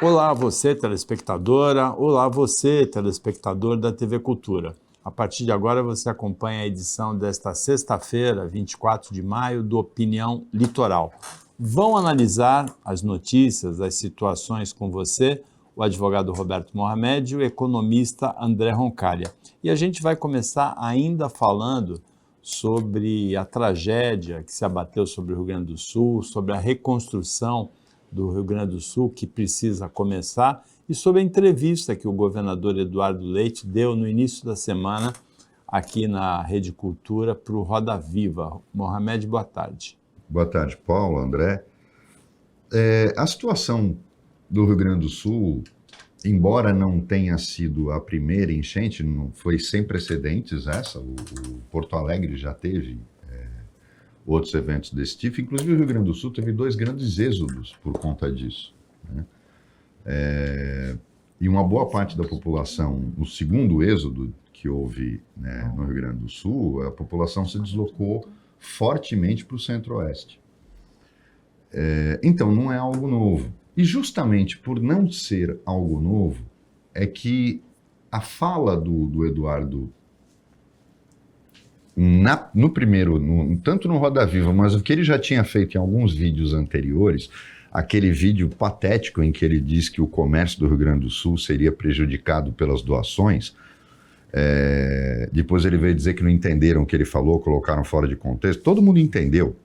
Olá, você telespectadora, olá, você telespectador da TV Cultura. A partir de agora você acompanha a edição desta sexta-feira, 24 de maio, do Opinião Litoral. Vão analisar as notícias, as situações com você, o advogado Roberto Mohamed e o economista André Roncalha. E a gente vai começar ainda falando sobre a tragédia que se abateu sobre o Rio Grande do Sul, sobre a reconstrução do Rio Grande do Sul, que precisa começar, e sobre a entrevista que o governador Eduardo Leite deu no início da semana aqui na Rede Cultura para o Roda Viva. Mohamed, boa tarde. Boa tarde, Paulo, André. A situação do Rio Grande do Sul, embora não tenha sido a primeira enchente, não foi sem precedentes essa, o Porto Alegre já teve outros eventos desse tipo, inclusive o Rio Grande do Sul teve 2 grandes êxodos por conta disso, né? E uma boa parte da população, no segundo êxodo que houve, né, no Rio Grande do Sul, a população se deslocou fortemente para o centro-oeste. Então, não é algo novo. E justamente por não ser algo novo, é que a fala do Eduardo tanto no Roda Viva, mas o que ele já tinha feito em alguns vídeos anteriores, aquele vídeo patético em que ele diz que o comércio do Rio Grande do Sul seria prejudicado pelas doações, depois ele veio dizer que não entenderam o que ele falou, colocaram fora de contexto. Todo mundo entendeu.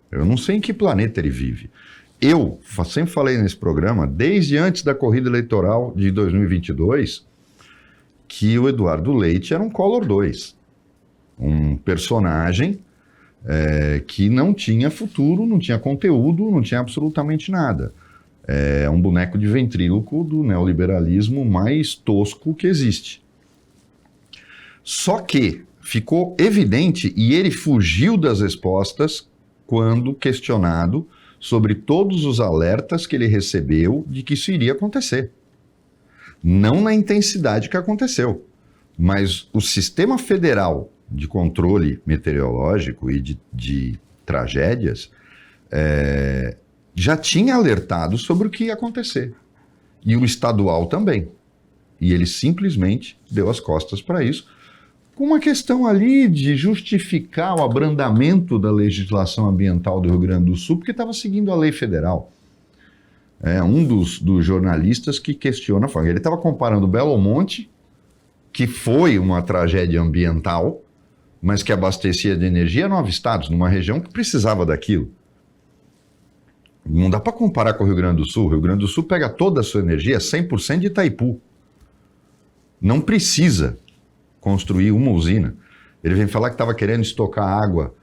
Eu não sei em que planeta ele vive. Eu sempre falei nesse programa, desde antes da corrida eleitoral de 2022, que o Eduardo Leite era um Collor 2. Um personagem que não tinha futuro, não tinha conteúdo, não tinha absolutamente nada. É um boneco de ventríloco do neoliberalismo mais tosco que existe. Só que ficou evidente, e ele fugiu das respostas quando questionado sobre todos os alertas que ele recebeu de que isso iria acontecer. Não na intensidade que aconteceu, mas o sistema federal de controle meteorológico e de tragédias, já tinha alertado sobre o que ia acontecer. E o estadual também. E ele simplesmente deu as costas para isso, com uma questão ali de justificar o abrandamento da legislação ambiental do Rio Grande do Sul, porque estava seguindo a lei federal. Um dos jornalistas que questiona, ele estava comparando Belo Monte, que foi uma tragédia ambiental, mas que abastecia de energia 9 estados, numa região que precisava daquilo. Não dá para comparar com o Rio Grande do Sul. O Rio Grande do Sul pega toda a sua energia, 100% de Itaipu. Não precisa construir uma usina. Ele vem falar que estava querendo estocar água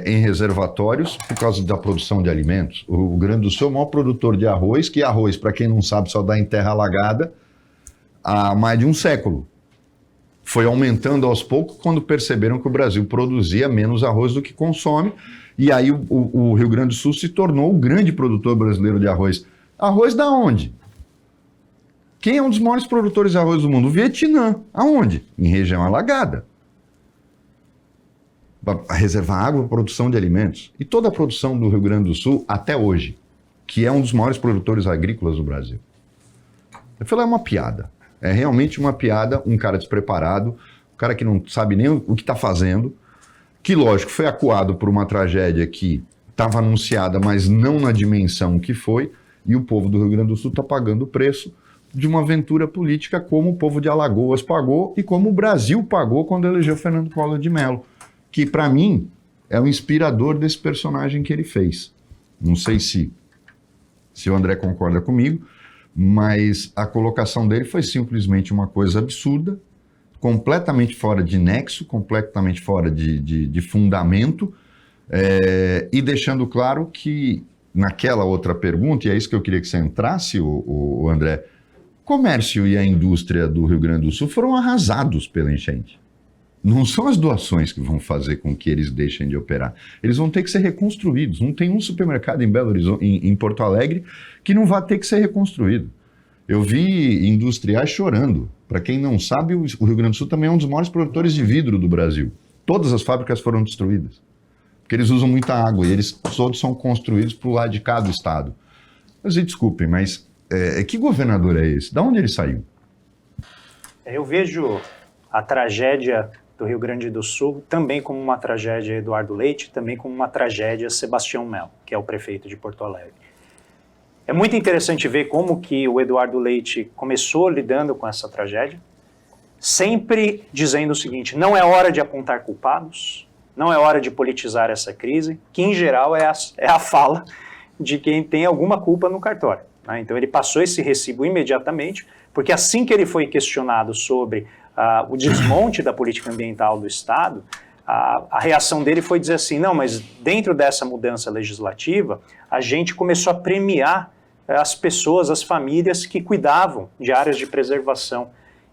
em reservatórios por causa da produção de alimentos. O Rio Grande do Sul é o maior produtor de arroz, que arroz, para quem não sabe, só dá em terra alagada há mais de um século. Foi aumentando aos poucos quando perceberam que o Brasil produzia menos arroz do que consome, e aí o Rio Grande do Sul se tornou o grande produtor brasileiro de arroz. Arroz da onde? Quem é um dos maiores produtores de arroz do mundo? O Vietnã. Aonde? Em região alagada. A reservar água para produção de alimentos. E toda a produção do Rio Grande do Sul, até hoje, que é um dos maiores produtores agrícolas do Brasil. Eu falei, é uma piada. É realmente uma piada, um cara despreparado, um cara que não sabe nem o que está fazendo, que, lógico, foi acuado por uma tragédia que estava anunciada, mas não na dimensão que foi, e o povo do Rio Grande do Sul está pagando o preço de uma aventura política como o povo de Alagoas pagou e como o Brasil pagou quando elegeu Fernando Collor de Mello, que, para mim, é o inspirador desse personagem que ele fez. Não sei se o André concorda comigo, mas a colocação dele foi simplesmente uma coisa absurda, completamente fora de nexo, completamente fora de fundamento, e deixando claro que, naquela outra pergunta, e é isso que eu queria que você entrasse, o André, o comércio e a indústria do Rio Grande do Sul foram arrasados pela enchente. Não são as doações que vão fazer com que eles deixem de operar. Eles vão ter que ser reconstruídos. Não tem um supermercado em Belo Horizonte, em Porto Alegre, que não vai ter que ser reconstruído. Eu vi industriais chorando. Para quem não sabe, o Rio Grande do Sul também é um dos maiores produtores de vidro do Brasil. Todas as fábricas foram destruídas, porque eles usam muita água e eles todos são construídos para o lado de cá do estado. Mas desculpem, mas Que governador é esse? Da onde ele saiu? Eu vejo a tragédia do Rio Grande do Sul também como uma tragédia Eduardo Leite, também como uma tragédia Sebastião Melo, que é o prefeito de Porto Alegre. É muito interessante ver como que o Eduardo Leite começou lidando com essa tragédia, sempre dizendo o seguinte: não é hora de apontar culpados, não é hora de politizar essa crise, que em geral é a fala de quem tem alguma culpa no cartório. Né? Então ele passou esse recibo imediatamente, porque assim que ele foi questionado sobre o desmonte da política ambiental do Estado, a reação dele foi dizer assim: não, mas dentro dessa mudança legislativa, a gente começou a premiar as pessoas, as famílias que cuidavam de áreas de preservação.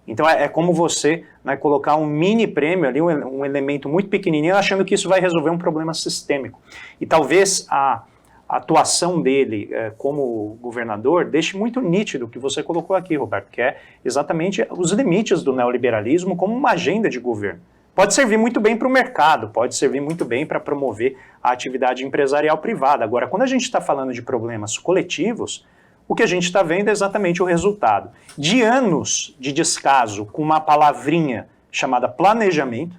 Então é como você, né, colocar um mini prêmio ali, um elemento muito pequenininho, achando que isso vai resolver um problema sistêmico. E talvez a atuação dele como governador deixe muito nítido o que você colocou aqui, Roberto, que é exatamente os limites do neoliberalismo como uma agenda de governo. Pode servir muito bem para o mercado, pode servir muito bem para promover a atividade empresarial privada. Agora, quando a gente está falando de problemas coletivos, o que a gente está vendo é exatamente o resultado de anos de descaso com uma palavrinha chamada planejamento,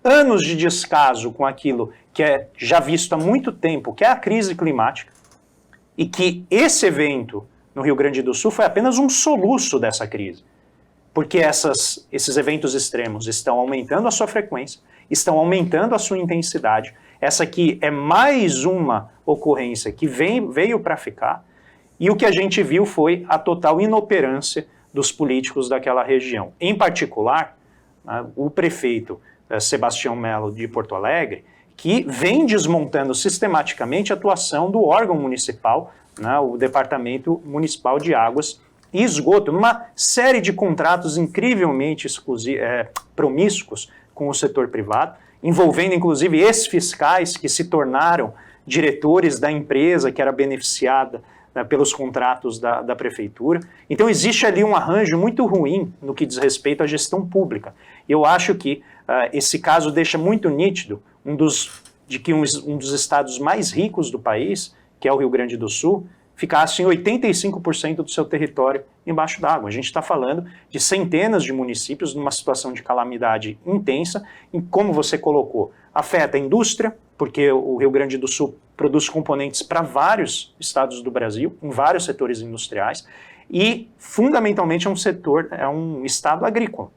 anos de descaso com aquilo que é já visto há muito tempo, que é a crise climática, e que esse evento no Rio Grande do Sul foi apenas um soluço dessa crise, porque esses eventos extremos estão aumentando a sua frequência, estão aumentando a sua intensidade. Essa aqui é mais uma ocorrência que veio para ficar, e o que a gente viu foi a total inoperância dos políticos daquela região. Em particular, o prefeito Sebastião Melo de Porto Alegre, que vem desmontando sistematicamente a atuação do órgão municipal, né, o Departamento Municipal de Águas e Esgoto, numa série de contratos incrivelmente promíscuos com o setor privado, envolvendo inclusive ex-fiscais que se tornaram diretores da empresa que era beneficiada pelos contratos da prefeitura. Então existe ali um arranjo muito ruim no que diz respeito à gestão pública. Eu acho que esse caso deixa muito nítido um dos estados mais ricos do país, que é o Rio Grande do Sul, ficasse em 85% do seu território embaixo d'água. A gente está falando de centenas de municípios numa situação de calamidade intensa, e como você colocou, afeta a indústria, porque o Rio Grande do Sul produz componentes para vários estados do Brasil, em vários setores industriais, e fundamentalmente é um estado agrícola.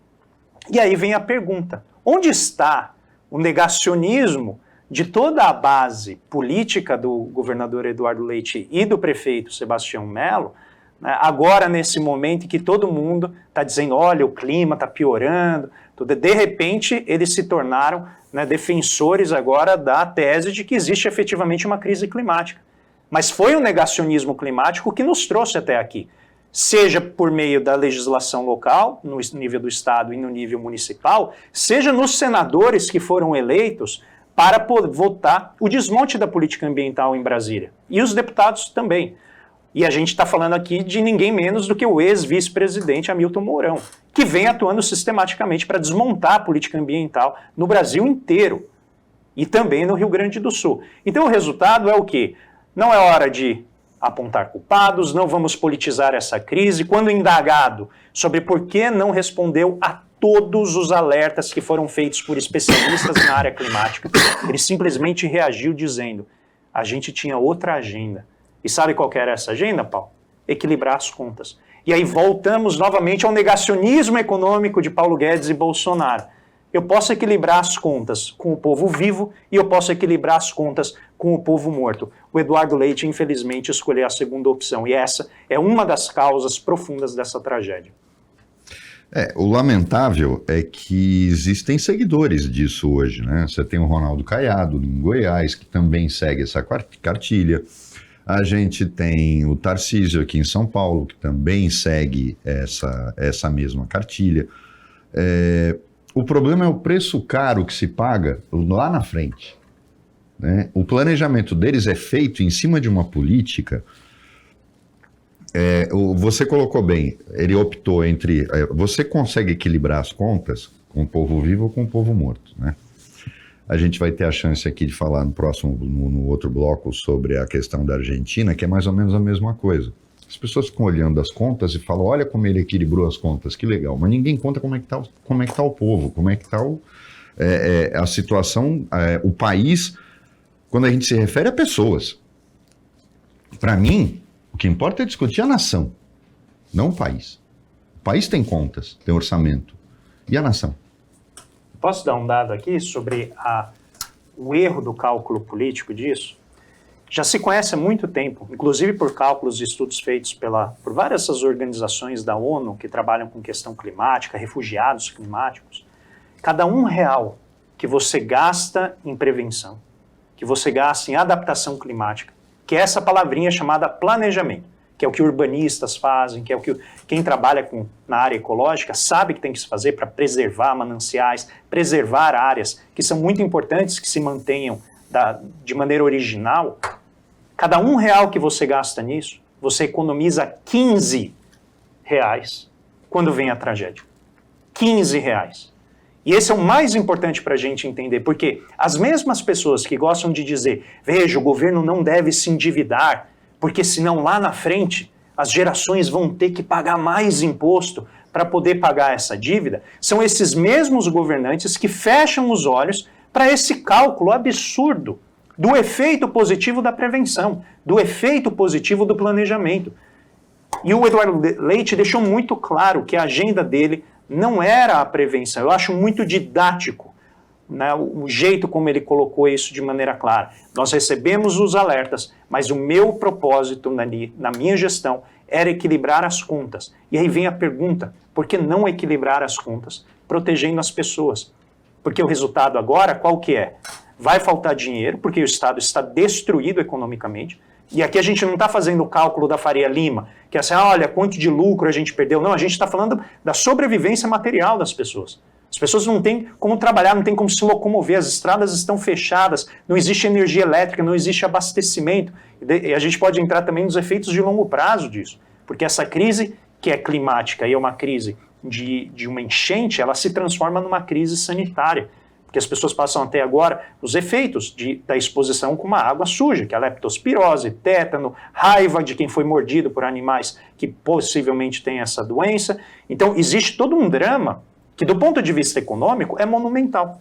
E aí vem a pergunta: onde está o negacionismo de toda a base política do governador Eduardo Leite e do prefeito Sebastião Melo, né, agora nesse momento em que todo mundo está dizendo, olha, o clima está piorando, de repente eles se tornaram, né, defensores agora da tese de que existe efetivamente uma crise climática. Mas foi o negacionismo climático que nos trouxe até aqui, seja por meio da legislação local, no nível do Estado e no nível municipal, seja nos senadores que foram eleitos para votar o desmonte da política ambiental em Brasília. E os deputados também. E a gente está falando aqui de ninguém menos do que o ex-vice-presidente Hamilton Mourão, que vem atuando sistematicamente para desmontar a política ambiental no Brasil inteiro e também no Rio Grande do Sul. Então o resultado é o quê? Não é hora de apontar culpados, não vamos politizar essa crise. Quando indagado sobre por que não respondeu a todos os alertas que foram feitos por especialistas na área climática, ele simplesmente reagiu dizendo: a gente tinha outra agenda. E sabe qual que era essa agenda, Paulo? Equilibrar as contas. E aí voltamos novamente ao negacionismo econômico de Paulo Guedes e Bolsonaro. Eu posso equilibrar as contas com o povo vivo e eu posso equilibrar as contas com o povo morto. O Eduardo Leite, infelizmente, escolheu a segunda opção. E essa é uma das causas profundas dessa tragédia. O lamentável é que existem seguidores disso hoje, né? Você tem o Ronaldo Caiado, em Goiás, que também segue essa cartilha. A gente tem o Tarcísio aqui em São Paulo, que também segue essa mesma cartilha. O problema é o preço caro que se paga lá na frente, né? O planejamento deles é feito em cima de uma política. Você colocou bem, ele optou entre... você consegue equilibrar as contas com o povo vivo ou com o povo morto, né? A gente vai ter a chance aqui de falar no outro bloco sobre a questão da Argentina, que é mais ou menos a mesma coisa. As pessoas ficam olhando as contas e falam, olha como ele equilibrou as contas, que legal. Mas ninguém conta como é que tá o povo, como é que está a situação, o país, quando a gente se refere a pessoas. Para mim, o que importa é discutir a nação, não o país. O país tem contas, tem orçamento. E a nação? Posso dar um dado aqui sobre o erro do cálculo político disso? Já se conhece há muito tempo, inclusive por cálculos e estudos feitos por várias essas organizações da ONU que trabalham com questão climática, refugiados climáticos. Cada R$1 que você gasta em prevenção, que você gasta em adaptação climática, que é essa palavrinha chamada planejamento, que é o que urbanistas fazem, que é o que quem trabalha na área ecológica sabe que tem que se fazer para preservar mananciais, preservar áreas que são muito importantes que se mantenham de maneira original. Cada R$1 que você gasta nisso, você economiza R$15 quando vem a tragédia. R$15. E esse é o mais importante para a gente entender, porque as mesmas pessoas que gostam de dizer, veja, o governo não deve se endividar, porque senão lá na frente as gerações vão ter que pagar mais imposto para poder pagar essa dívida, são esses mesmos governantes que fecham os olhos para esse cálculo absurdo do efeito positivo da prevenção, do efeito positivo do planejamento. E o Eduardo Leite deixou muito claro que a agenda dele não era a prevenção. Eu acho muito didático, né, o jeito como ele colocou isso de maneira clara. Nós recebemos os alertas, mas o meu propósito na minha gestão era equilibrar as contas. E aí vem a pergunta, por que não equilibrar as contas protegendo as pessoas? Porque o resultado agora, qual que é? Vai faltar dinheiro, porque o Estado está destruído economicamente. E aqui a gente não está fazendo o cálculo da Faria Lima, que é assim, olha, quanto de lucro a gente perdeu. Não, a gente está falando da sobrevivência material das pessoas. As pessoas não têm como trabalhar, não têm como se locomover, as estradas estão fechadas, não existe energia elétrica, não existe abastecimento. E a gente pode entrar também nos efeitos de longo prazo disso, porque essa crise que é climática e é uma crise de uma enchente, ela se transforma numa crise sanitária. Porque as pessoas passam até agora os efeitos da exposição com uma água suja, que é a leptospirose, tétano, raiva de quem foi mordido por animais que possivelmente têm essa doença. Então, existe todo um drama que, do ponto de vista econômico, é monumental.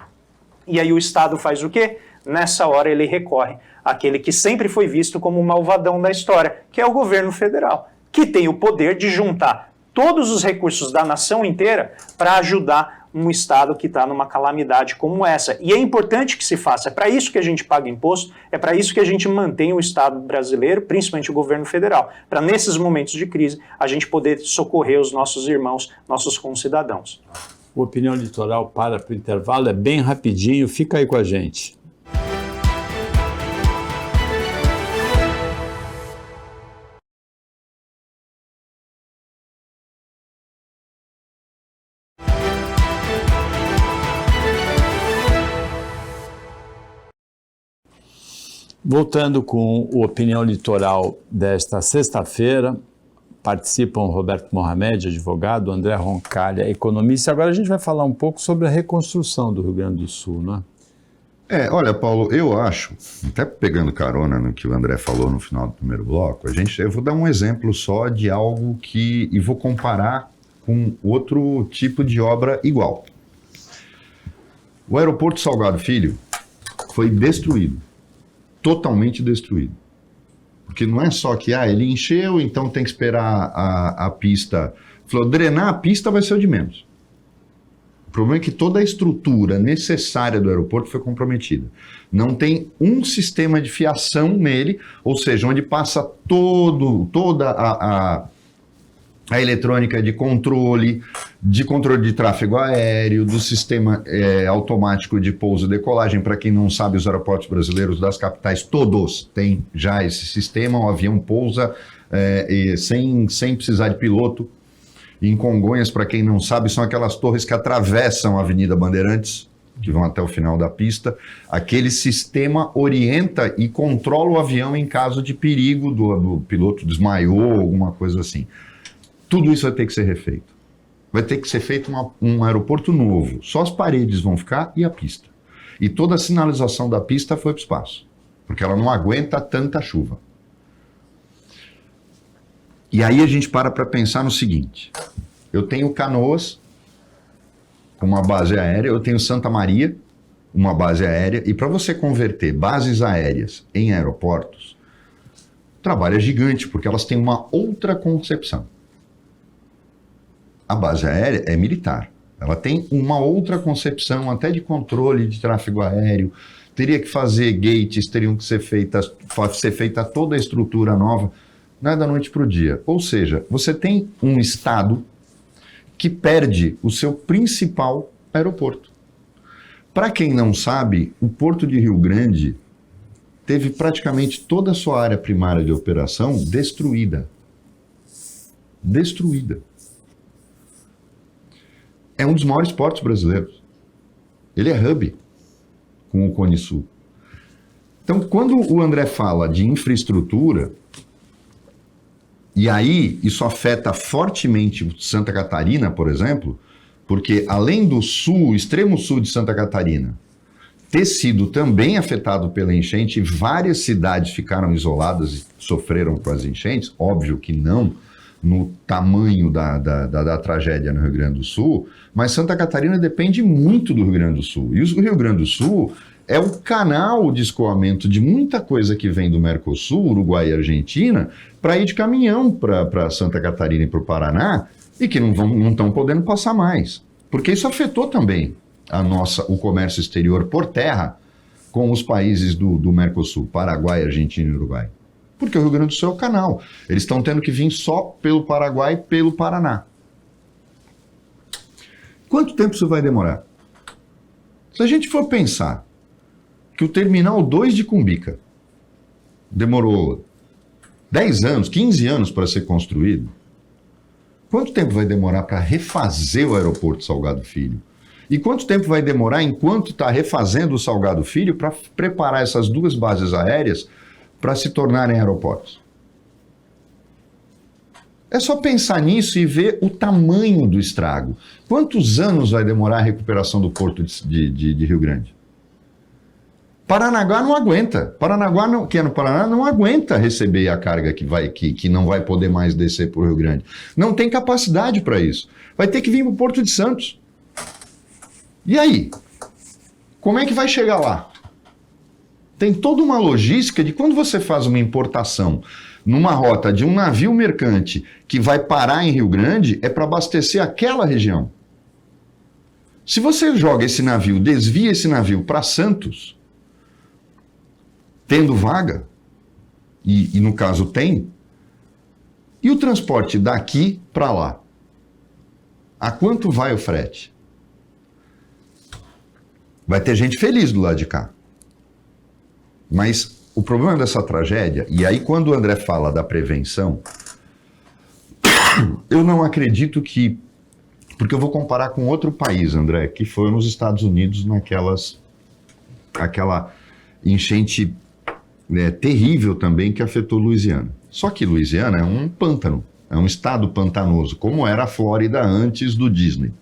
E aí o Estado faz o quê? Nessa hora ele recorre àquele que sempre foi visto como o malvadão da história, que é o governo federal, que tem o poder de juntar todos os recursos da nação inteira para ajudar um Estado que está numa calamidade como essa. E é importante que se faça, é para isso que a gente paga imposto, é para isso que a gente mantém o Estado brasileiro, principalmente o governo federal, para nesses momentos de crise a gente poder socorrer os nossos irmãos, nossos concidadãos. O Opinião Litoral para o intervalo, é bem rapidinho, fica aí com a gente. Voltando com o Opinião Litoral desta sexta-feira, participam Roberto Mohamed, advogado, André Roncalha, economista. Agora a gente vai falar um pouco sobre a reconstrução do Rio Grande do Sul, né? Olha, Paulo, eu acho, até pegando carona no que o André falou no final do primeiro bloco, eu vou dar um exemplo só de algo e vou comparar com outro tipo de obra igual. O aeroporto Salgado Filho foi destruído. Totalmente destruído. Porque não é só que ele encheu, então tem que esperar a pista. Falou, drenar a pista vai ser o de menos. O problema é que toda a estrutura necessária do aeroporto foi comprometida. Não tem um sistema de fiação nele, ou seja, onde passa toda a eletrônica de controle de tráfego aéreo, do sistema automático de pouso e decolagem. Para quem não sabe, os aeroportos brasileiros das capitais, todos têm já esse sistema. O avião pousa sem precisar de piloto. Em Congonhas, para quem não sabe, são aquelas torres que atravessam a Avenida Bandeirantes, que vão até o final da pista. Aquele sistema orienta e controla o avião em caso de perigo do piloto desmaiou, alguma coisa assim. Tudo isso vai ter que ser refeito. Vai ter que ser feito um aeroporto novo. Só as paredes vão ficar e a pista. E toda a sinalização da pista foi para o espaço, porque ela não aguenta tanta chuva. E aí a gente para pensar no seguinte, eu tenho Canoas, com uma base aérea, eu tenho Santa Maria, uma base aérea, e para você converter bases aéreas em aeroportos, o trabalho é gigante, porque elas têm uma outra concepção. A base aérea é militar, ela tem uma outra concepção, até de controle de tráfego aéreo, teria que fazer gates, teriam que ser feita toda a estrutura nova, não é da noite para o dia. Ou seja, você tem um estado que perde o seu principal aeroporto. Para quem não sabe, o Porto de Rio Grande teve praticamente toda a sua área primária de operação destruída. Destruída. É um dos maiores portos brasileiros. Ele é hub com o Cone Sul. Então, quando o André fala de infraestrutura, e aí isso afeta fortemente Santa Catarina, por exemplo, porque além do sul, extremo sul de Santa Catarina, ter sido também afetado pela enchente, várias cidades ficaram isoladas e sofreram com as enchentes, óbvio que não no tamanho da tragédia no Rio Grande do Sul, mas Santa Catarina depende muito do Rio Grande do Sul. E o Rio Grande do Sul é o canal de escoamento de muita coisa que vem do Mercosul, Uruguai e Argentina, para ir de caminhão para Santa Catarina e para o Paraná, e que não estão podendo passar mais. Porque isso afetou também o comércio exterior por terra com os países do Mercosul, Paraguai, Argentina e Uruguai. Porque o Rio Grande do Sul é o canal. Eles estão tendo que vir só pelo Paraguai e pelo Paraná. Quanto tempo isso vai demorar? Se a gente for pensar que o Terminal 2 de Cumbica demorou 10 anos, 15 anos para ser construído, quanto tempo vai demorar para refazer o aeroporto Salgado Filho? E quanto tempo vai demorar, enquanto está refazendo o Salgado Filho, para preparar essas duas bases aéreas para se tornarem aeroportos? É só pensar nisso e ver o tamanho do estrago. Quantos anos vai demorar a recuperação do porto de Rio Grande? Paranaguá não aguenta. Paranaguá, que é no Paraná, não aguenta receber a carga que não vai poder mais descer para o Rio Grande. Não tem capacidade para isso. Vai ter que vir para o Porto de Santos. E aí? Como é que vai chegar lá? Tem toda uma logística de quando você faz uma importação numa rota de um navio mercante que vai parar em Rio Grande, é para abastecer aquela região. Se você joga esse navio, desvia esse navio para Santos, tendo vaga, e no caso tem, e o transporte daqui para lá? A quanto vai o frete? Vai ter gente feliz do lado de cá. Mas o problema dessa tragédia, e aí quando o André fala da prevenção, eu não acredito que... Porque eu vou comparar com outro país, André, que foi nos Estados Unidos aquela enchente terrível também que afetou Louisiana. Só que Louisiana é um pântano, é um estado pantanoso, como era a Flórida antes do Disney.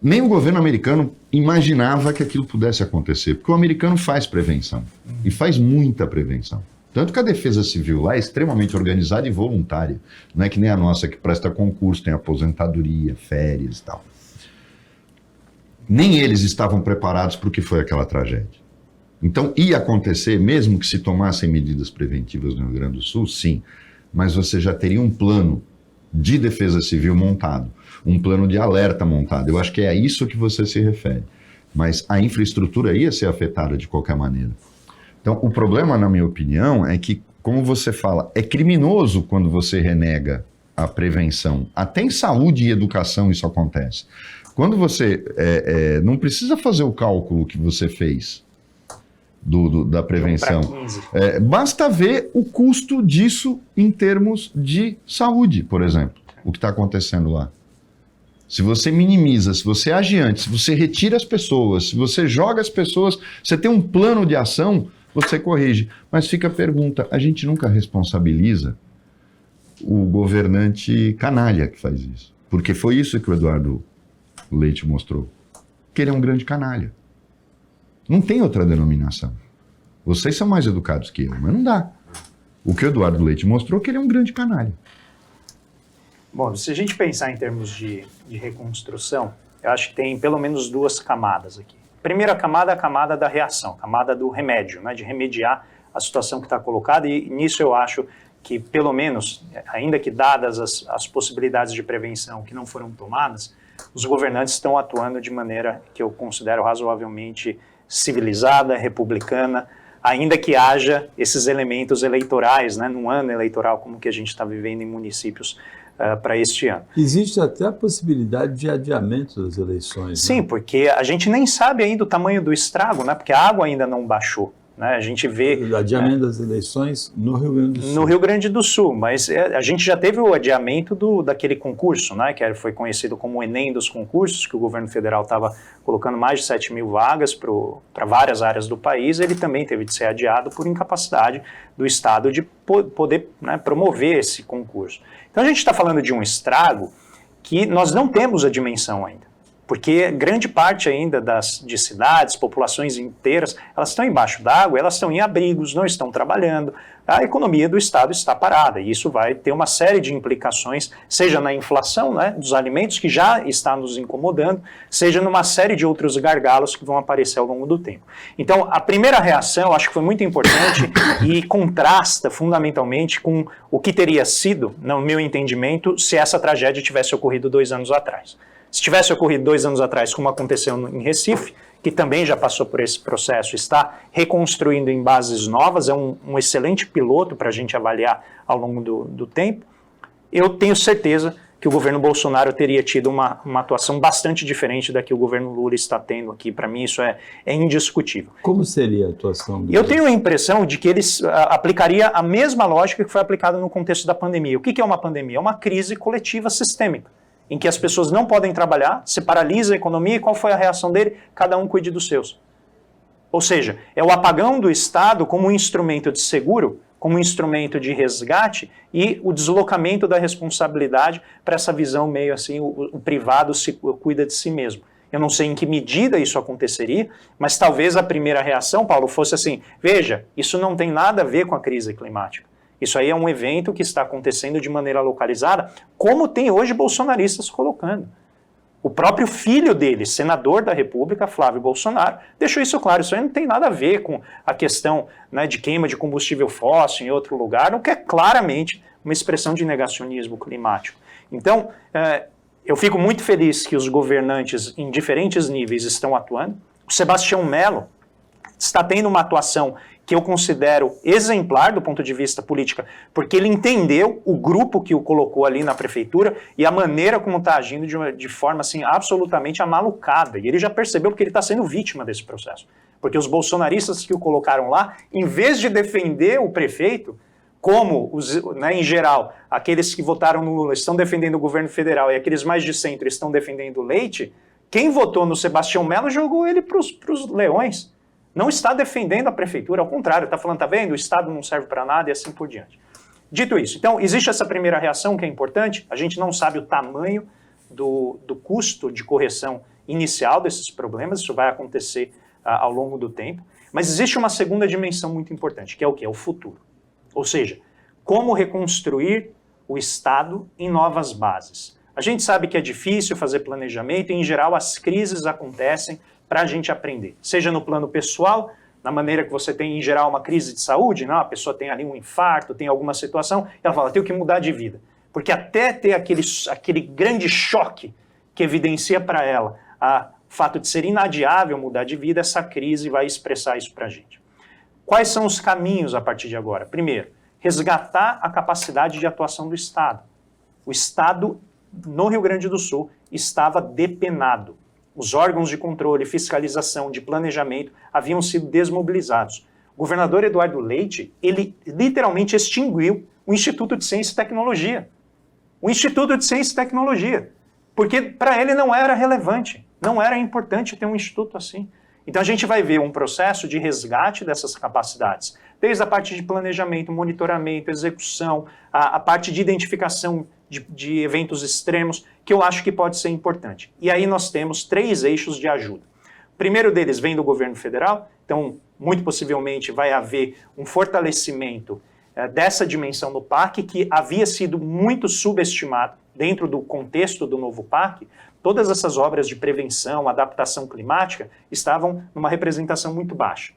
Nem o governo americano imaginava que aquilo pudesse acontecer, porque o americano faz prevenção, e faz muita prevenção. Tanto que a defesa civil lá é extremamente organizada e voluntária. Não é que nem a nossa que presta concurso, tem aposentadoria, férias e tal. Nem eles estavam preparados para o que foi aquela tragédia. Então, ia acontecer, mesmo que se tomassem medidas preventivas no Rio Grande do Sul, sim, mas você já teria um plano de defesa civil montado, um plano de alerta montado. Eu acho que é a isso que você se refere. Mas a infraestrutura ia ser afetada de qualquer maneira. Então, o problema, na minha opinião, é que, como você fala, é criminoso quando você renega a prevenção. Até em saúde e educação isso acontece. Quando você não precisa fazer o cálculo que você fez da prevenção. Basta ver o custo disso em termos de saúde, por exemplo, o que está acontecendo lá. Se você minimiza, se você age antes, se você retira as pessoas, se você joga as pessoas, você tem um plano de ação, você corrige. Mas fica a pergunta, a gente nunca responsabiliza o governante canalha que faz isso. Porque foi isso que o Eduardo Leite mostrou. Que ele é um grande canalha. Não tem outra denominação. Vocês são mais educados que eu, mas não dá. O que o Eduardo Leite mostrou é que ele é um grande canalha. Bom, se a gente pensar em termos de reconstrução, eu acho que tem pelo menos duas camadas aqui. A primeira camada é a camada da reação, a camada do remédio, né, de remediar a situação que está colocada, e nisso eu acho que, pelo menos, ainda que dadas as possibilidades de prevenção que não foram tomadas, os governantes estão atuando de maneira que eu considero razoavelmente civilizada, republicana, ainda que haja esses elementos eleitorais, né, num ano eleitoral como que a gente está vivendo em municípios para este ano. Existe até a possibilidade de adiamento das eleições. Sim, né? porque a gente nem sabe ainda o tamanho do estrago, né, porque a água ainda não baixou. Né? A gente vê... Adiamento das eleições no Rio Grande do Sul. No Rio Grande do Sul, mas a gente já teve o adiamento daquele concurso, né, que foi conhecido como o Enem dos concursos, que o governo federal estava colocando mais de 7 mil vagas para várias áreas do país. Ele também teve de ser adiado por incapacidade do Estado de poder, né, promover esse concurso. Então a gente está falando de um estrago que nós não temos a dimensão ainda. Porque grande parte ainda de cidades, populações inteiras, elas estão embaixo d'água, elas estão em abrigos, não estão trabalhando, a economia do Estado está parada, e isso vai ter uma série de implicações, seja na inflação, né, dos alimentos, que já está nos incomodando, seja numa série de outros gargalos que vão aparecer ao longo do tempo. Então, a primeira reação, acho que foi muito importante e contrasta fundamentalmente com o que teria sido, no meu entendimento, se essa tragédia tivesse ocorrido 2 anos atrás. Se tivesse ocorrido 2 anos atrás, como aconteceu em Recife, que também já passou por esse processo, está reconstruindo em bases novas, é um excelente piloto para a gente avaliar ao longo do tempo, eu tenho certeza que o governo Bolsonaro teria tido uma atuação bastante diferente da que o governo Lula está tendo aqui. Para mim isso é indiscutível. Como seria a atuação dele? Eu tenho a impressão de que eles aplicaria a mesma lógica que foi aplicada no contexto da pandemia. O que é uma pandemia? É uma crise coletiva sistêmica, em que as pessoas não podem trabalhar, se paralisa a economia, e qual foi a reação dele? Cada um cuide dos seus. Ou seja, é o apagão do Estado como um instrumento de seguro, como um instrumento de resgate, e o deslocamento da responsabilidade para essa visão meio assim, o privado cuida de si mesmo. Eu não sei em que medida isso aconteceria, mas talvez a primeira reação, Paulo, fosse assim, veja, isso não tem nada a ver com a crise climática. Isso aí é um evento que está acontecendo de maneira localizada, como tem hoje bolsonaristas colocando. O próprio filho dele, senador da República, Flávio Bolsonaro, deixou isso claro. Isso aí não tem nada a ver com a questão, né, de queima de combustível fóssil em outro lugar, o que é claramente uma expressão de negacionismo climático. Então, eu fico muito feliz que os governantes em diferentes níveis estão atuando. O Sebastião Mello está tendo uma atuação que eu considero exemplar do ponto de vista política, porque ele entendeu o grupo que o colocou ali na prefeitura e a maneira como está agindo de forma assim, absolutamente amalucada. E ele já percebeu que ele está sendo vítima desse processo. Porque os bolsonaristas que o colocaram lá, em vez de defender o prefeito, como, né, em geral, aqueles que votaram no Lula estão defendendo o governo federal e aqueles mais de centro estão defendendo o Leite, quem votou no Sebastião Mello jogou ele para os leões. Não está defendendo a prefeitura, ao contrário, está falando, tá vendo, o Estado não serve para nada e assim por diante. Dito isso, então, existe essa primeira reação que é importante, a gente não sabe o tamanho do custo de correção inicial desses problemas, isso vai acontecer ao longo do tempo, mas existe uma segunda dimensão muito importante, que é o quê? É o futuro. Ou seja, como reconstruir o Estado em novas bases. A gente sabe que é difícil fazer planejamento e, em geral, as crises acontecem para a gente aprender. Seja no plano pessoal, na maneira que você tem, em geral, uma crise de saúde, não? A pessoa tem ali um infarto, tem alguma situação, e ela fala, tenho que mudar de vida. Porque até ter aquele grande choque que evidencia para ela o fato de ser inadiável mudar de vida, essa crise vai expressar isso para a gente. Quais são os caminhos a partir de agora? Primeiro, resgatar a capacidade de atuação do Estado. O Estado, no Rio Grande do Sul, estava depenado. Os órgãos de controle, fiscalização, de planejamento haviam sido desmobilizados. O governador Eduardo Leite, ele literalmente extinguiu o Instituto de Ciência e Tecnologia. O Instituto de Ciência e Tecnologia. Porque para ele não era relevante, não era importante ter um instituto assim. Então a gente vai ver um processo de resgate dessas capacidades, desde a parte de planejamento, monitoramento, execução, a parte de identificação de eventos extremos, que eu acho que pode ser importante. E aí nós temos 3 eixos de ajuda. O primeiro deles vem do governo federal, então muito possivelmente vai haver um fortalecimento dessa dimensão do PAC, que havia sido muito subestimado dentro do contexto do novo PAC. Todas essas obras de prevenção, adaptação climática, estavam numa representação muito baixa.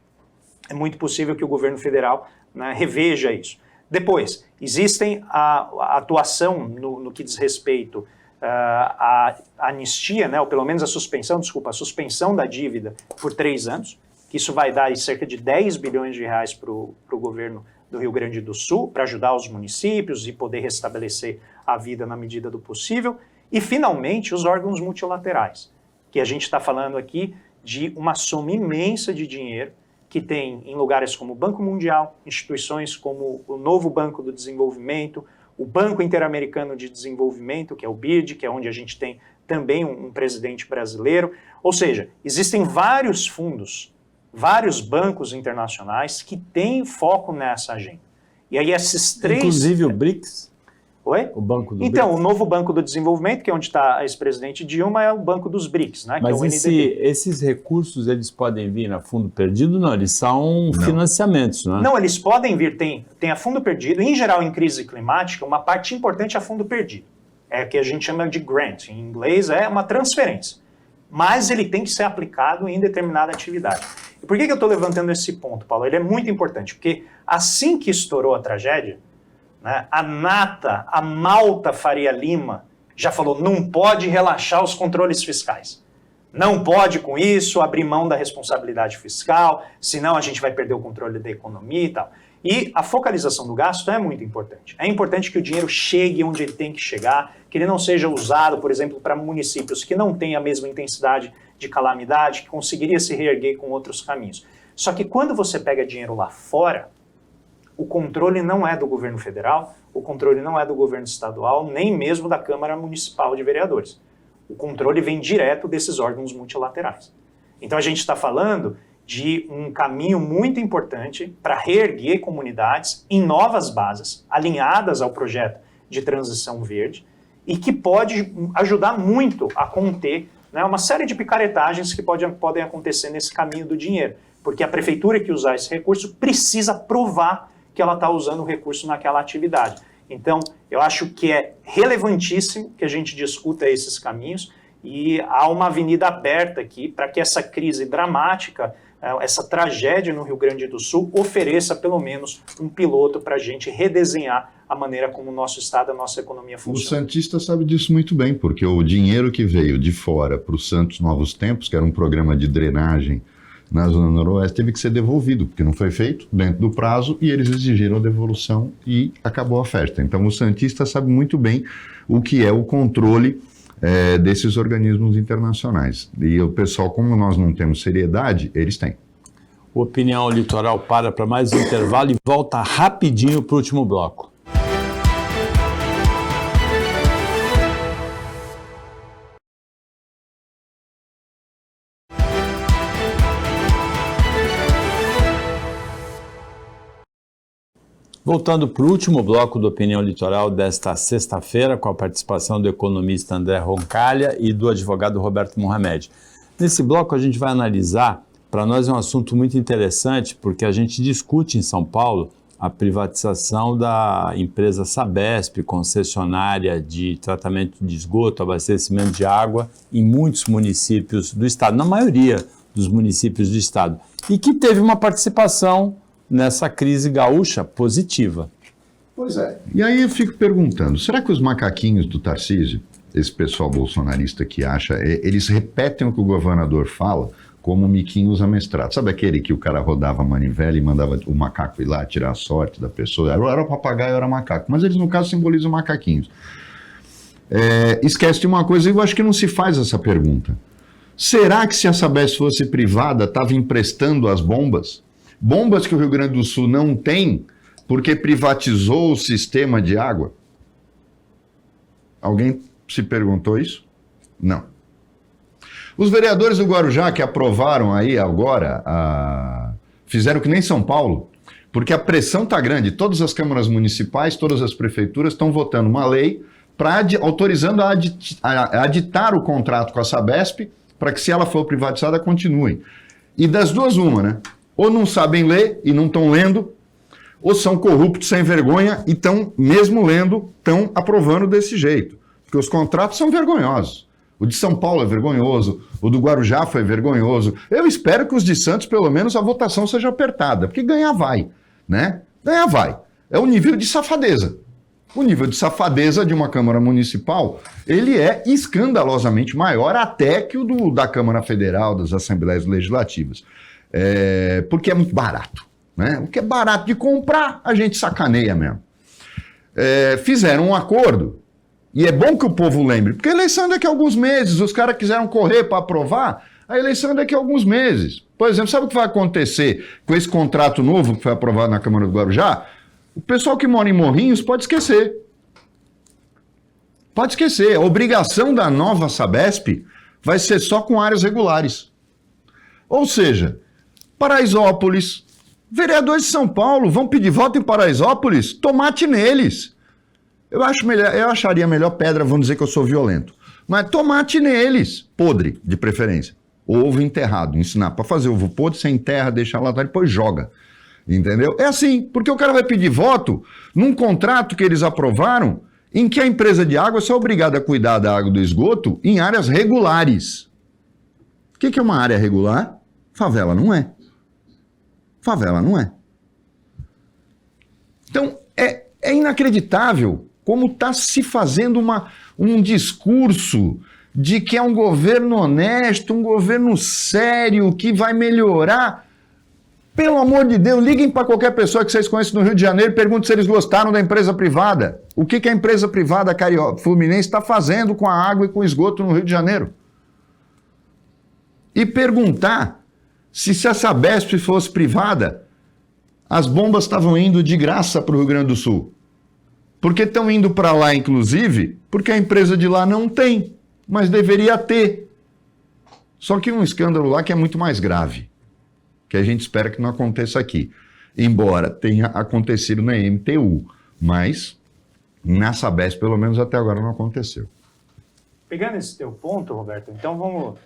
É muito possível que o governo federal, né, reveja isso. Depois, existem a atuação no que diz respeito à anistia, né, ou pelo menos a suspensão da dívida por 3 anos, que isso vai dar aí cerca de 10 bilhões de reais para o governo do Rio Grande do Sul, para ajudar os municípios e poder restabelecer a vida na medida do possível. E, finalmente, os órgãos multilaterais, que a gente está falando aqui de uma soma imensa de dinheiro que tem em lugares como o Banco Mundial, instituições como o Novo Banco do Desenvolvimento, o Banco Interamericano de Desenvolvimento, que é o BID, que é onde a gente tem também um presidente brasileiro. Ou seja, existem vários fundos, vários bancos internacionais que têm foco nessa agenda. E aí esses 3... Inclusive o BRICS? Oi? O Banco do Então, BRICS. o novo Banco do Desenvolvimento, que é onde está a ex-presidente Dilma, é o Banco dos BRICS, né? Mas que é o NDB. esses recursos, eles podem vir a fundo perdido? Não, eles são financiamentos, não é? Não, eles podem vir, tem a fundo perdido. Em geral, em crise climática, uma parte importante é fundo perdido. É o que a gente chama de grant. Em inglês, é uma transferência. Mas ele tem que ser aplicado em determinada atividade. E por que eu estou levantando esse ponto, Paulo? Ele é muito importante, porque assim que estourou a tragédia, né, a Malta Faria Lima já falou, não pode relaxar os controles fiscais. Não pode, com isso, abrir mão da responsabilidade fiscal, senão a gente vai perder o controle da economia e tal. E a focalização do gasto é muito importante. É importante que o dinheiro chegue onde ele tem que chegar, que ele não seja usado, por exemplo, para municípios que não têm a mesma intensidade de calamidade, que conseguiria se reerguer com outros caminhos. Só que quando você pega dinheiro lá fora, o controle não é do governo federal, o controle não é do governo estadual, nem mesmo da Câmara Municipal de Vereadores. O controle vem direto desses órgãos multilaterais. Então a gente está falando de um caminho muito importante para reerguer comunidades em novas bases, alinhadas ao projeto de transição verde, e que pode ajudar muito a conter, né, uma série de picaretagens que podem acontecer nesse caminho do dinheiro, porque a prefeitura que usar esse recurso precisa provar que ela está usando o recurso naquela atividade. Então, eu acho que é relevantíssimo que a gente discuta esses caminhos e há uma avenida aberta aqui para que essa crise dramática, essa tragédia no Rio Grande do Sul, ofereça pelo menos um piloto para a gente redesenhar a maneira como o nosso Estado, a nossa economia funciona. O Santista sabe disso muito bem, porque o dinheiro que veio de fora para o Santos Novos Tempos, que era um programa de drenagem na Zona Noroeste, teve que ser devolvido, porque não foi feito dentro do prazo e eles exigiram a devolução e acabou a festa. Então o Santista sabe muito bem o que é o controle desses organismos internacionais. E o pessoal, como nós não temos seriedade, eles têm. O Opinião Litoral para mais um intervalo e volta rapidinho para o último bloco. Voltando para o último bloco do Opinião Litoral desta sexta-feira, com a participação do economista André Roncalha e do advogado Roberto Mohamed. Nesse bloco a gente vai analisar, para nós é um assunto muito interessante, porque a gente discute em São Paulo a privatização da empresa Sabesp, concessionária de tratamento de esgoto, abastecimento de água em muitos municípios do estado, na maioria dos municípios do estado, e que teve uma participação nessa crise gaúcha positiva. Pois é. E aí eu fico perguntando, será que os macaquinhos do Tarcísio, esse pessoal bolsonarista que acha, eles repetem o que o governador fala como miquinhos amestrados? Sabe aquele que o cara rodava a manivela e mandava o macaco ir lá tirar a sorte da pessoa? Era papagaio, era macaco. Mas eles, no caso, simbolizam macaquinhos. Esquece de uma coisa, eu acho que não se faz essa pergunta. Será que se a Sabesp fosse privada, estava emprestando as bombas? Bombas que o Rio Grande do Sul não tem porque privatizou o sistema de água? Alguém se perguntou isso? Não. Os vereadores do Guarujá que aprovaram aí agora, fizeram que nem São Paulo, porque a pressão está grande. Todas as câmaras municipais, todas as prefeituras estão votando uma lei autorizando a aditar o contrato com a Sabesp para que, se ela for privatizada, continue. E das duas, uma, né? Ou não sabem ler e não estão lendo, ou são corruptos sem vergonha e estão, mesmo lendo, estão aprovando desse jeito. Porque os contratos são vergonhosos. O de São Paulo é vergonhoso, o do Guarujá foi vergonhoso. Eu espero que os de Santos, pelo menos, a votação seja apertada, porque ganhar vai, né? Ganhar vai. É o nível de safadeza. O nível de safadeza de uma Câmara Municipal, ele é escandalosamente maior até que o da Câmara Federal, das Assembleias Legislativas. Porque é muito barato, né? O que é barato de comprar, a gente sacaneia mesmo. Fizeram um acordo. E é bom que o povo lembre, porque a eleição é daqui a alguns meses, os caras quiseram correr para aprovar, a eleição é daqui a alguns meses. Por exemplo, sabe o que vai acontecer com esse contrato novo que foi aprovado na Câmara do Guarujá? O pessoal que mora em Morrinhos pode esquecer. Pode esquecer. A obrigação da nova Sabesp vai ser só com áreas regulares. Ou seja, Paraisópolis, vereadores de São Paulo vão pedir voto em Paraisópolis, tomate neles. Eu acharia melhor pedra, vão dizer que eu sou violento. Mas tomate neles, podre, de preferência. Ovo enterrado, ensinar para fazer ovo podre, você enterra, deixa lá, depois joga. Entendeu? É assim, porque o cara vai pedir voto num contrato que eles aprovaram em que a empresa de água é obrigada a cuidar da água do esgoto em áreas regulares. O que é uma área regular? Favela não é. Favela não é. Então, é inacreditável como está se fazendo um discurso de que é um governo honesto, um governo sério, que vai melhorar. Pelo amor de Deus, liguem para qualquer pessoa que vocês conhecem no Rio de Janeiro e perguntem se eles gostaram da empresa privada. O que a empresa privada Fluminense está fazendo com a água e com o esgoto no Rio de Janeiro? E perguntar se a Sabesp fosse privada, as bombas estavam indo de graça para o Rio Grande do Sul. Porque estão indo para lá, inclusive, porque a empresa de lá não tem, mas deveria ter. Só que um escândalo lá que é muito mais grave, que a gente espera que não aconteça aqui. Embora tenha acontecido na MTU, mas na Sabesp, pelo menos até agora, não aconteceu. Pegando esse teu ponto, Roberto, então vamos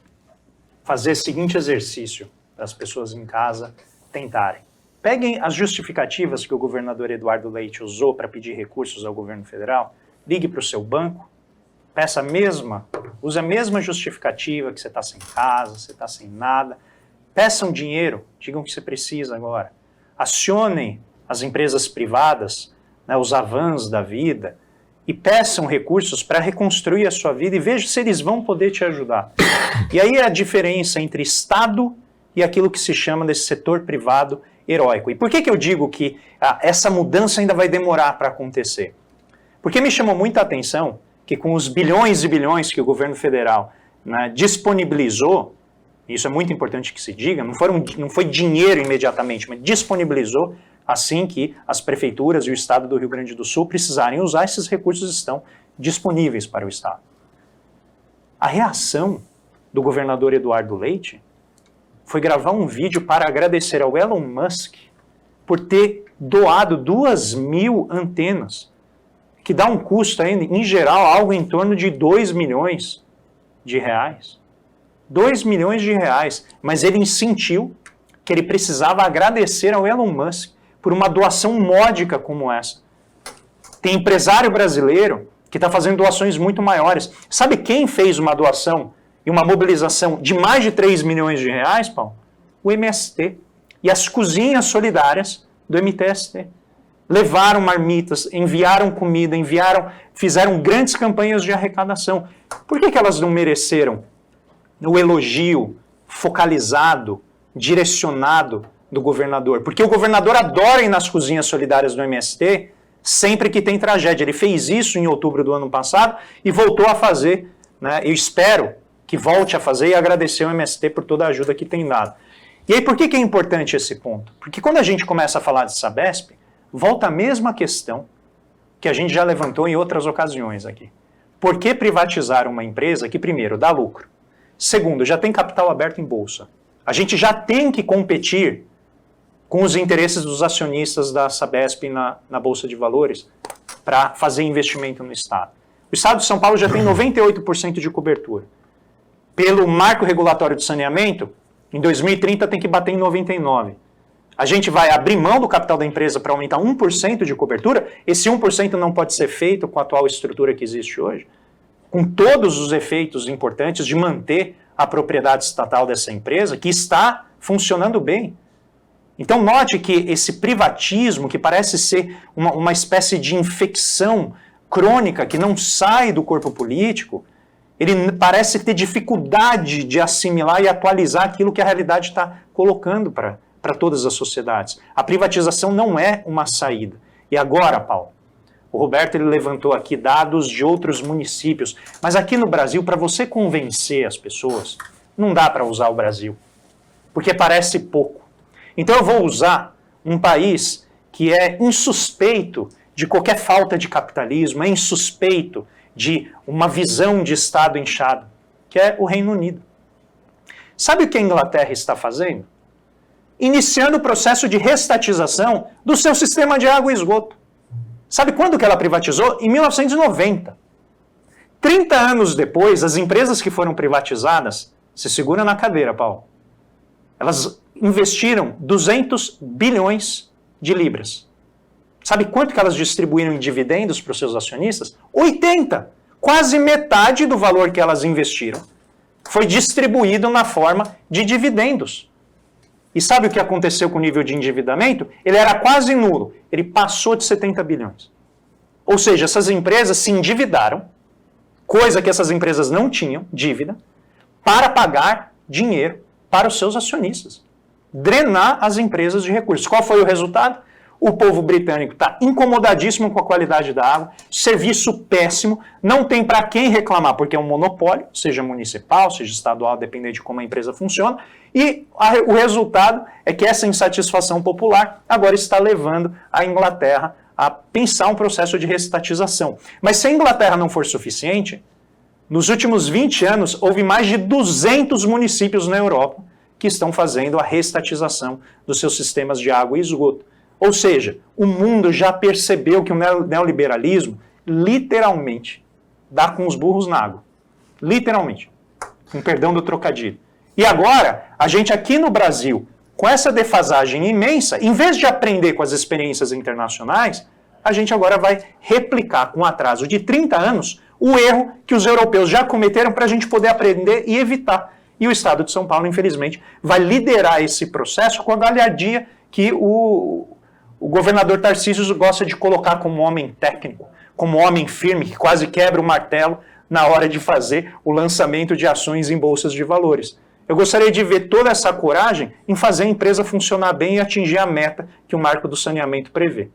fazer o seguinte exercício para as pessoas em casa tentarem. Peguem as justificativas que o governador Eduardo Leite usou para pedir recursos ao governo federal, ligue para o seu banco, use a mesma justificativa que você está sem casa, você está sem nada, peçam dinheiro, digam que você precisa agora, acionem as empresas privadas, né, os Avans da vida, e peçam recursos para reconstruir a sua vida e vejam se eles vão poder te ajudar. E aí é a diferença entre Estado e aquilo que se chama desse setor privado heróico. E por que eu digo que essa mudança ainda vai demorar para acontecer? Porque me chamou muita atenção que com os bilhões e bilhões que o governo federal, né, disponibilizou, isso é muito importante que se diga, não foi dinheiro imediatamente, mas disponibilizou assim que as prefeituras e o Estado do Rio Grande do Sul precisarem usar, esses recursos estão disponíveis para o Estado. A reação do governador Eduardo Leite foi gravar um vídeo para agradecer ao Elon Musk por ter doado 2.000 antenas, que dá um custo ainda, em geral, algo em torno de 2 milhões de reais. 2 milhões de reais, mas ele sentiu que ele precisava agradecer ao Elon Musk por uma doação módica como essa. Tem empresário brasileiro que está fazendo doações muito maiores. Sabe quem fez uma doação e uma mobilização de mais de 3 milhões de reais, Paulo? O MST. E as cozinhas solidárias do MTST. Levaram marmitas, enviaram comida, fizeram grandes campanhas de arrecadação. Por que elas não mereceram o elogio focalizado, direcionado do governador? Porque o governador adora ir nas cozinhas solidárias do MST sempre que tem tragédia. Ele fez isso em outubro do ano passado e voltou a fazer, né? Eu espero que volte a fazer e agradecer ao MST por toda a ajuda que tem dado. E aí, por que é importante esse ponto? Porque quando a gente começa a falar de Sabesp, volta a mesma questão que a gente já levantou em outras ocasiões aqui. Por que privatizar uma empresa que, primeiro, dá lucro? Segundo, já tem capital aberto em bolsa. A gente já tem que competir com os interesses dos acionistas da Sabesp na Bolsa de Valores para fazer investimento no Estado. O Estado de São Paulo já tem 98% de cobertura. Pelo marco regulatório de saneamento, em 2030 tem que bater em 99%. A gente vai abrir mão do capital da empresa para aumentar 1% de cobertura? Esse 1% não pode ser feito com a atual estrutura que existe hoje? Com todos os efeitos importantes de manter a propriedade estatal dessa empresa, que está funcionando bem. Então note que esse privatismo, que parece ser uma espécie de infecção crônica que não sai do corpo político, ele parece ter dificuldade de assimilar e atualizar aquilo que a realidade está colocando para todas as sociedades. A privatização não é uma saída. E agora, Paulo, o Roberto ele levantou aqui dados de outros municípios, mas aqui no Brasil, para você convencer as pessoas, não dá para usar o Brasil, porque parece pouco. Então eu vou usar um país que é insuspeito de qualquer falta de capitalismo, é insuspeito de uma visão de Estado inchado, que é o Reino Unido. Sabe o que a Inglaterra está fazendo? Iniciando o processo de restatização do seu sistema de água e esgoto. Sabe quando que ela privatizou? Em 1990. 30 anos depois, as empresas que foram privatizadas, se segura na cadeira, Paulo, elas investiram 200 bilhões de libras. Sabe quanto que elas distribuíram em dividendos para os seus acionistas? 80! Quase metade do valor que elas investiram foi distribuído na forma de dividendos. E sabe o que aconteceu com o nível de endividamento? Ele era quase nulo. Ele passou de 70 bilhões. Ou seja, essas empresas se endividaram, coisa que essas empresas não tinham, dívida, para pagar dinheiro para os seus acionistas. Drenar as empresas de recursos. Qual foi o resultado? O povo britânico está incomodadíssimo com a qualidade da água, serviço péssimo, não tem para quem reclamar, porque é um monopólio, seja municipal, seja estadual, dependendo de como a empresa funciona, e o resultado é que essa insatisfação popular agora está levando a Inglaterra a pensar um processo de restatização. Mas se a Inglaterra não for suficiente, nos últimos 20 anos houve mais de 200 municípios na Europa que estão fazendo a restatização dos seus sistemas de água e esgoto. Ou seja, o mundo já percebeu que o neoliberalismo literalmente dá com os burros na água. Literalmente. Com perdão do trocadilho. E agora, a gente aqui no Brasil, com essa defasagem imensa, em vez de aprender com as experiências internacionais, a gente agora vai replicar com um atraso de 30 anos o erro que os europeus já cometeram para a gente poder aprender e evitar. E o Estado de São Paulo, infelizmente, vai liderar esse processo com a galhardia que o governador Tarcísio gosta de colocar como homem técnico, como homem firme, que quase quebra o martelo na hora de fazer o lançamento de ações em bolsas de valores. Eu gostaria de ver toda essa coragem em fazer a empresa funcionar bem e atingir a meta que o marco do saneamento prevê.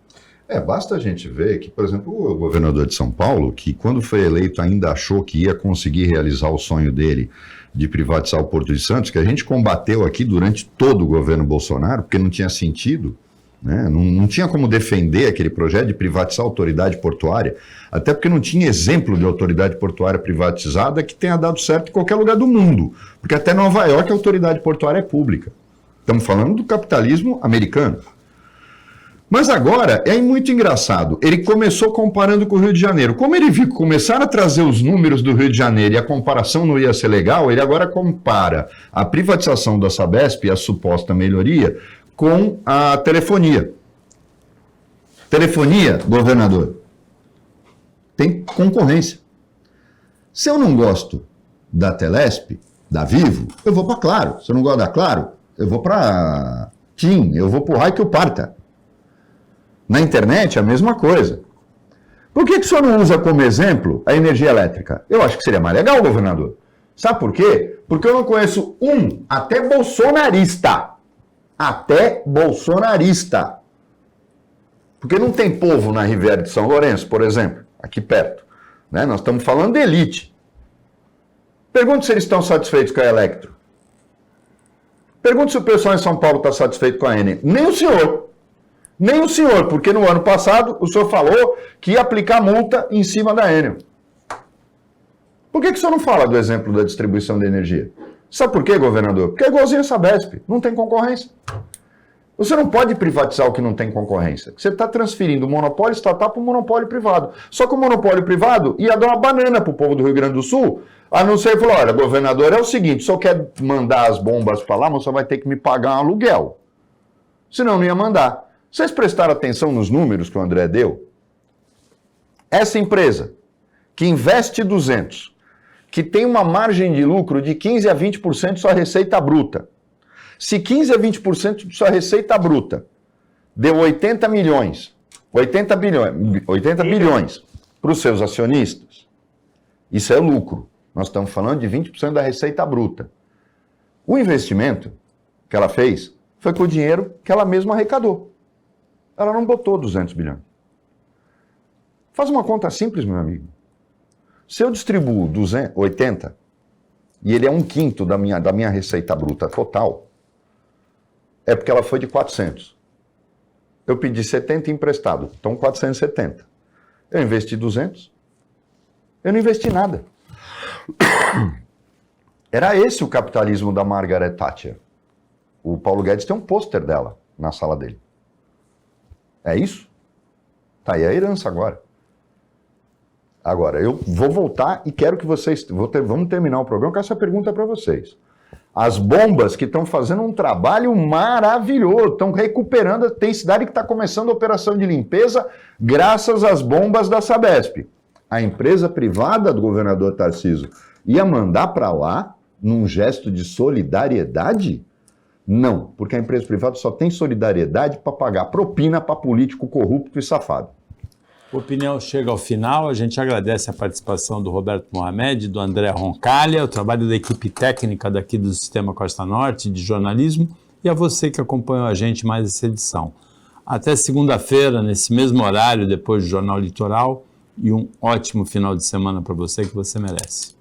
Basta a gente ver que, por exemplo, o governador de São Paulo, que quando foi eleito ainda achou que ia conseguir realizar o sonho dele de privatizar o Porto de Santos, que a gente combateu aqui durante todo o governo Bolsonaro, porque não tinha sentido, né? Não tinha como defender aquele projeto de privatizar a autoridade portuária, até porque não tinha exemplo de autoridade portuária privatizada que tenha dado certo em qualquer lugar do mundo, porque até Nova York a autoridade portuária é pública. Estamos falando do capitalismo americano. Mas agora é muito engraçado, ele começou comparando com o Rio de Janeiro. Como ele viu que começaram a trazer os números do Rio de Janeiro e a comparação não ia ser legal, ele agora compara a privatização da Sabesp e a suposta melhoria com a telefonia. Telefonia, governador, tem concorrência. Se eu não gosto da Telesp, da Vivo, eu vou para Claro. Se eu não gosto da Claro, eu vou para TIM, eu vou para o Raio que eu parta. Na internet, a mesma coisa. Por que o senhor não usa como exemplo a energia elétrica? Eu acho que seria mais legal, governador. Sabe por quê? Porque eu não conheço até bolsonarista. Até bolsonarista. Porque não tem povo na Riviera de São Lourenço, por exemplo, aqui perto. Né? Nós estamos falando de elite. Pergunte se eles estão satisfeitos com a Electro. Pergunte se o pessoal em São Paulo está satisfeito com a Enel. Nem o senhor. Nem o senhor, porque no ano passado o senhor falou que ia aplicar multa em cima da Enel. Por que o senhor não fala do exemplo da distribuição de energia? Sabe por quê, governador? Porque é igualzinho a Sabesp, não tem concorrência. Você não pode privatizar o que não tem concorrência. Você está transferindo o monopólio estatal para o monopólio privado. Só que o monopólio privado ia dar uma banana para o povo do Rio Grande do Sul, a não ser que falou, olha, governador, é o seguinte, se eu quer mandar as bombas para lá, você vai ter que me pagar um aluguel. Senão não ia mandar. Vocês prestaram atenção nos números que o André deu? Essa empresa que investe 200, que tem uma margem de lucro de 15 a 20% de sua receita bruta. Se 15 a 20% de sua receita bruta deu 80 bilhões para os seus acionistas, isso é lucro. Nós estamos falando de 20% da receita bruta. O investimento que ela fez foi com o dinheiro que ela mesma arrecadou. Ela não botou 200 bilhões. Faz uma conta simples, meu amigo. Se eu distribuo 80 e ele é 1/5 da minha receita bruta total, é porque ela foi de 400. Eu pedi 70 emprestado, então 470. Eu investi 200, eu não investi nada. Era esse o capitalismo da Margaret Thatcher. O Paulo Guedes tem um pôster dela na sala dele. É isso? Tá aí a herança agora. Agora, eu vou voltar e quero que vocês... Vamos terminar o programa com essa pergunta para vocês. As bombas que estão fazendo um trabalho maravilhoso, estão recuperando, tem cidade que está começando a operação de limpeza graças às bombas da Sabesp. A empresa privada do governador Tarcísio ia mandar para lá num gesto de solidariedade? Não, porque a empresa privada só tem solidariedade para pagar propina para político corrupto e safado. A opinião chega ao final. A gente agradece a participação do Roberto Mohamed, do André Roncalha, o trabalho da equipe técnica daqui do Sistema Costa Norte de jornalismo e a você que acompanhou a gente mais essa edição. Até segunda-feira, nesse mesmo horário, depois do Jornal Litoral, e um ótimo final de semana para você que você merece.